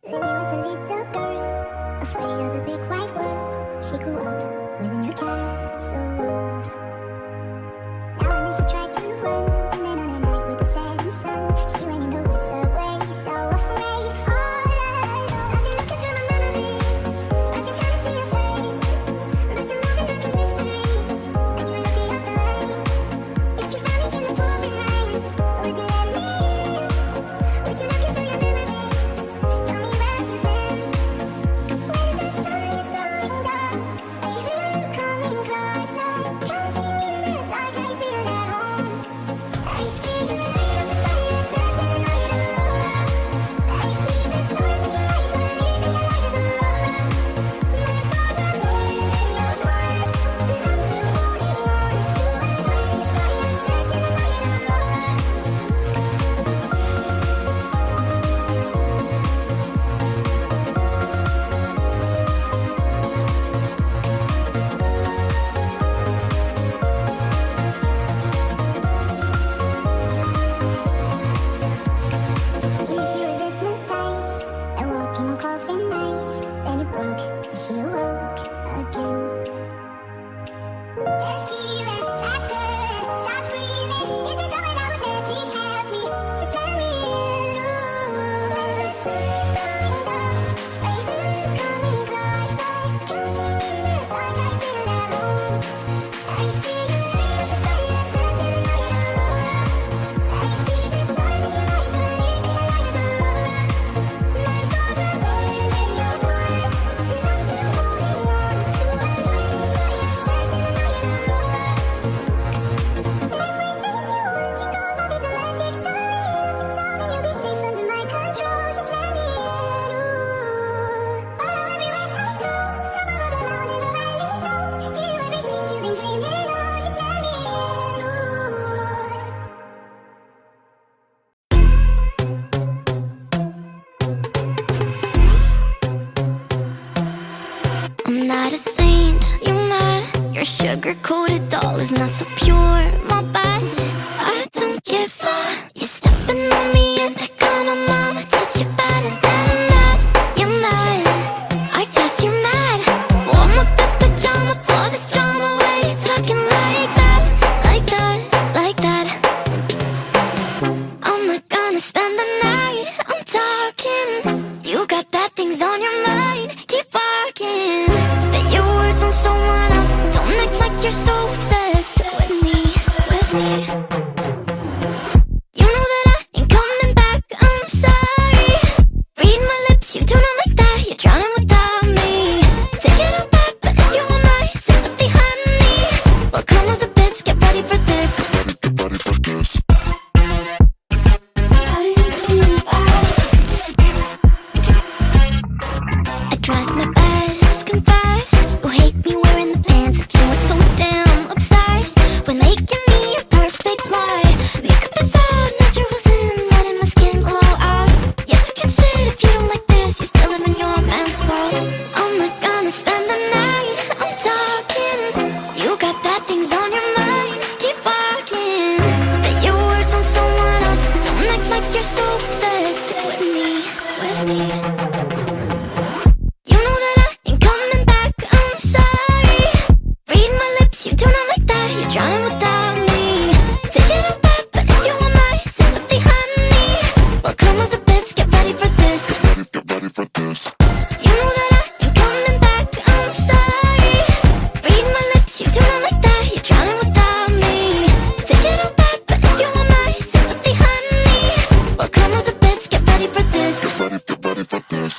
Lily was a little girl, afraid of the big wide world. She grew up within her castle walls. Now and then she tried to run, and then on a night with the setting sun, she went in the woods away, so afraid, all alone. I've been looking through my memories, I've been trying to see your face, but you're more than like a mystery, and you're looking up the way. If you found me in the pouring rain, would you let me in? Would you look into your memories? Tell me where you've been. When the sun is going down, are you coming closer? Counting in the dark, I feel at home. I see the light of the sky, you're dancing the night aurora. I see the stars in your eyes, believe in your light is aurora. My father born and you're born, and I'm still holding on to a light in the sky, you're dancing the night aurora. She was hypnotized and walking on cold nights. Then it broke and she awoke again. Then she ran faster and started screaming, is this someone out there? Please help me, just let me in. Ooh, the sun is going down, are you coming closer? Counting in the dark, I feel at home. I see the light of the sky, you're dancing the night aurora. I see the stars in your eyes, believe in your light is aurora. My father born and you're born, and I'm still holding on to a light in the sky, you're dancing the night aurora. Everything you want, you go, I'll be the magic star. You tell me you'll be safe under my control, just let me in. Ooh, follow everywhere I go, top of all the mountains or valley low. Give you everything you've been dreaming of, just let me in. Ooh. I'm not a saint, you're mad. Your sugar-coated doll is not so pure, my bad. I don't give a, you're stepping on me and that kind of mama touch you better than that. You're mad, I guess you're mad. Wore my best pajama for this drama. Why you talking like that, like that, like that? I'm not gonna spend the night, I'm talking. You got bad things on your mind, keep walking. Spit your words on someone else, don't act like you're so obsessed with me, with me. You know that I ain't coming back, I'm sorry. Read my lips, you do not like that, you're drowning without me. Take it all back, but if you want my sympathy, honey, well come as a bitch, get ready for this. Get ready for this. I trust my best, confess. You hate me wearing the pants if you weren't so damn obsessed with making me a perfect lie. Makeup is out, natural sin, letting my skin glow out. You took shit if you don't like this, you still live in your man's world. I'm not gonna spend the night, I'm talking. You got bad things on your mind, keep walking. Spit your words on someone else, don't act like you're so obsessed with me, with me. You know that I ain't coming back, I'm sorry. Read my lips, you do not like that, you're drowning without me. Take it all back, but if you want my sympathy, honey, well come as a bitch, get ready for this. Get ready for this. You know that I ain't coming back, I'm sorry. Read my lips, you do not like that, you're drowning without me. Take it all back, but if you want my sympathy, honey, well come as a bitch, get ready for this. Get ready for this.